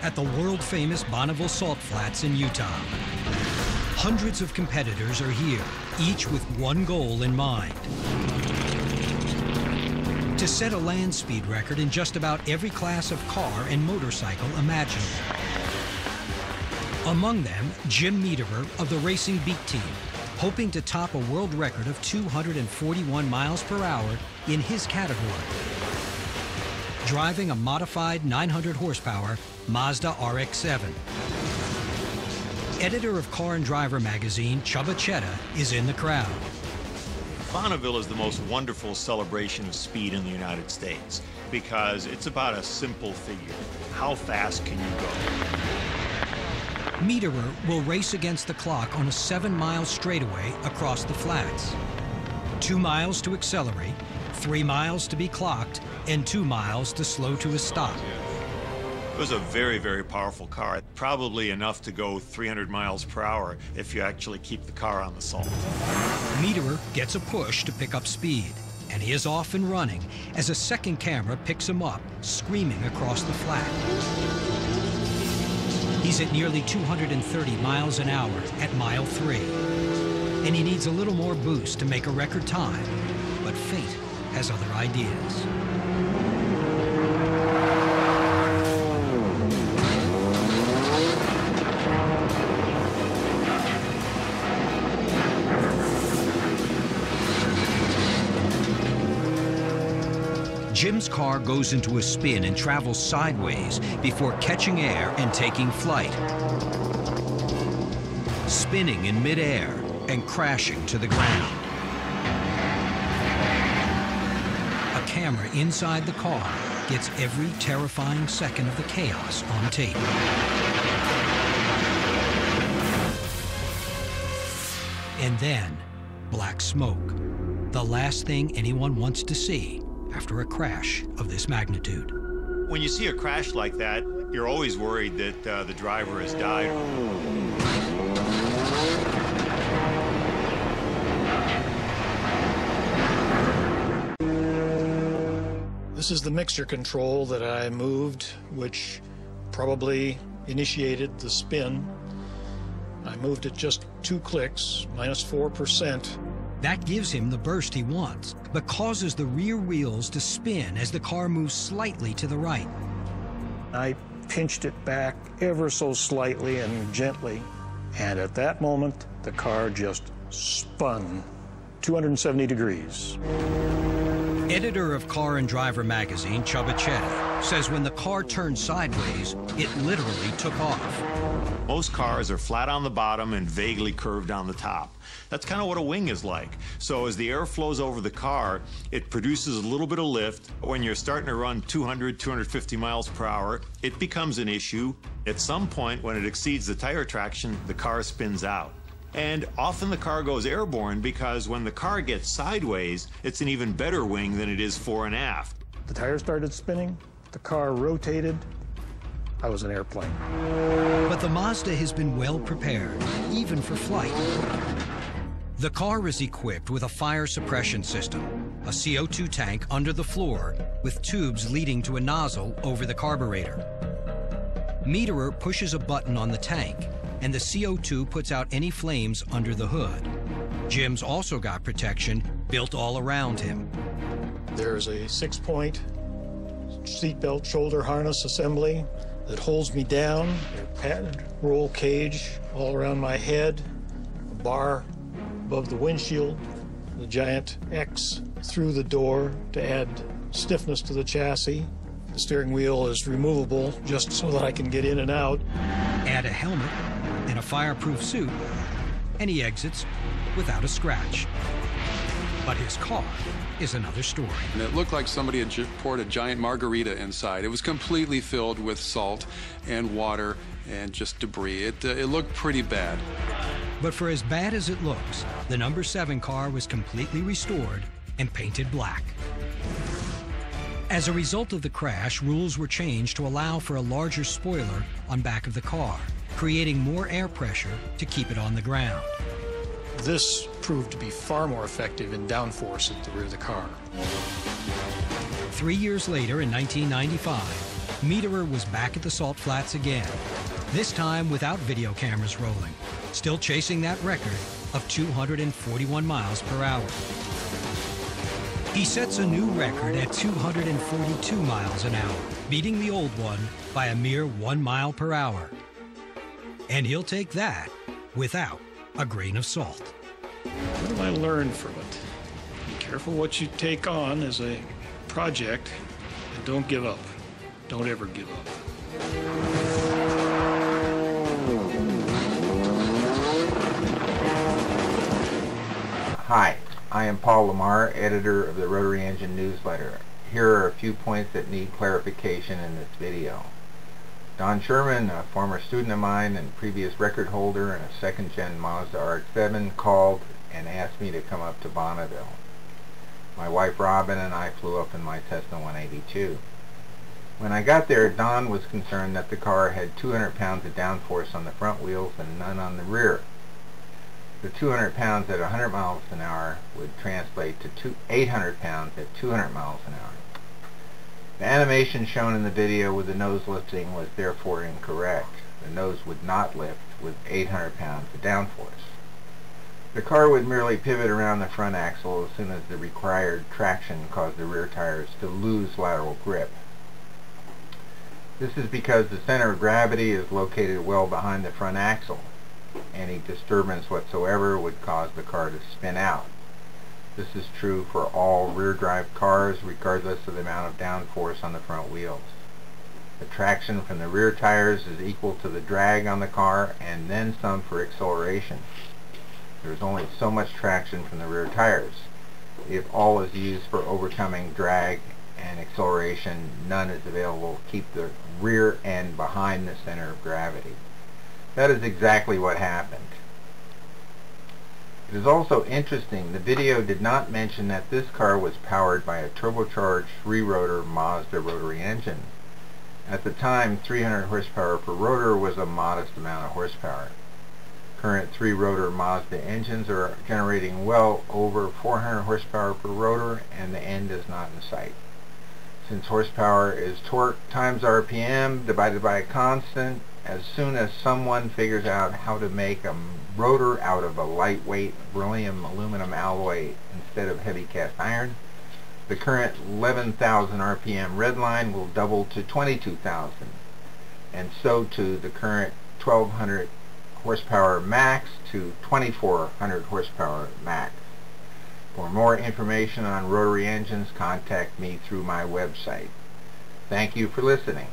at the world-famous Bonneville Salt Flats in Utah. Hundreds of competitors are here, each with one goal in mind: to set a land speed record in just about every class of car and motorcycle imaginable. Among them, Jim Meederer of the Racing Beat team, hoping to top a world record of 241 miles per hour in his category, driving a modified 900 horsepower Mazda RX7. Editor of Car and Driver magazine, Chubba Chetta, is in the crowd. Bonneville is the most wonderful celebration of speed in the United States because it's about a simple figure. How fast can you go? Meederer will race against the clock on a 7-mile straightaway across the flats. 2 miles to accelerate, 3 miles to be clocked, and 2 miles to slow to a stop. It was a very, very powerful car, probably enough to go 300 miles per hour if you actually keep the car on the salt. Meederer gets a push to pick up speed, and he is off and running as a second camera picks him up, screaming across the flat. He's at nearly 230 miles an hour at mile 3, and he needs a little more boost to make a record time, but fate has other ideas. Jim's car goes into a spin and travels sideways before catching air and taking flight, spinning in midair and crashing to the ground. A camera inside the car gets every terrifying second of the chaos on tape. And then, black smoke, the last thing anyone wants to see after a crash of this magnitude. When you see a crash like that, you're always worried that the driver has died. This is the mixture control that I moved, which probably initiated the spin. I moved it just 2 clicks, minus 4%. That gives him the burst he wants, but causes the rear wheels to spin as the car moves slightly to the right. I pinched it back ever so slightly and gently, and at that moment, the car just spun 270 degrees. Editor of Car and Driver magazine, Chubba Chetta, says when the car turned sideways, it literally took off. Most cars are flat on the bottom and vaguely curved on the top. That's kind of what a wing is like. So as the air flows over the car, it produces a little bit of lift. When you're starting to run 200, 250 miles per hour, it becomes an issue. At some point, when it exceeds the tire traction, the car spins out. And often the car goes airborne because when the car gets sideways, it's an even better wing than it is fore and aft. The tire started spinning, the car rotated. I was an airplane. But the Mazda has been well prepared, even for flight. The car is equipped with a fire suppression system, a CO2 tank under the floor with tubes leading to a nozzle over the carburetor. Meederer pushes a button on the tank, and the CO2 puts out any flames under the hood. Jim's also got protection built all around him. There's a 6-point seatbelt shoulder harness assembly that holds me down, a padded roll cage all around my head, a bar above the windshield, the giant X through the door to add stiffness to the chassis. The steering wheel is removable just so that I can get in and out. Add a helmet and a fireproof suit, and he exits without a scratch. But his car is another story. And it looked like somebody had poured a giant margarita inside. It was completely filled with salt and water and just debris. It looked pretty bad. But for as bad as it looks, the number 7 car was completely restored and painted black. As a result of the crash, rules were changed to allow for a larger spoiler on back of the car, creating more air pressure to keep it on the ground. This proved to be far more effective in downforce at the rear of the car. 3 years later, in 1995, Meterer was back at the salt flats again, this time without video cameras rolling, still chasing that record of 241 miles per hour. He sets a new record at 242 miles an hour, beating the old one by a mere 1 mile per hour. And he'll take that without a grain of salt. What do I learn from it? Be careful what you take on as a project, and don't give up. Don't ever give up. Hi, I am Paul Lamar, editor of the Rotary Engine newsletter. Here are a few points that need clarification in this video. Don Sherman, a former student of mine and previous record holder in a second-gen Mazda RX7, called and asked me to come up to Bonneville. My wife Robin and I flew up in my Cessna 182. When I got there, Don was concerned that the car had 200 pounds of downforce on the front wheels and none on the rear. The 200 pounds at 100 miles an hour would translate to 800 pounds at 200 miles an hour. The animation shown in the video with the nose lifting was therefore incorrect. The nose would not lift with 800 pounds of downforce. The car would merely pivot around the front axle as soon as the required traction caused the rear tires to lose lateral grip. This is because the center of gravity is located well behind the front axle. Any disturbance whatsoever would cause the car to spin out. This is true for all rear-drive cars, regardless of the amount of downforce on the front wheels. The traction from the rear tires is equal to the drag on the car, and then some for acceleration. There is only so much traction from the rear tires. If all is used for overcoming drag and acceleration, none is available to keep the rear end behind the center of gravity. That is exactly what happened. It is also interesting, the video did not mention that this car was powered by a turbocharged 3-rotor Mazda rotary engine. At the time, 300 horsepower per rotor was a modest amount of horsepower. Current 3-rotor Mazda engines are generating well over 400 horsepower per rotor, and the end is not in sight. Since horsepower is torque times RPM divided by a constant, as soon as someone figures out how to make a rotor out of a lightweight beryllium aluminum alloy instead of heavy cast iron, the current 11,000 RPM red line will double to 22,000, and so too the current 1,200 horsepower max to 2,400 horsepower max. For more information on rotary engines, contact me through my website. Thank you for listening.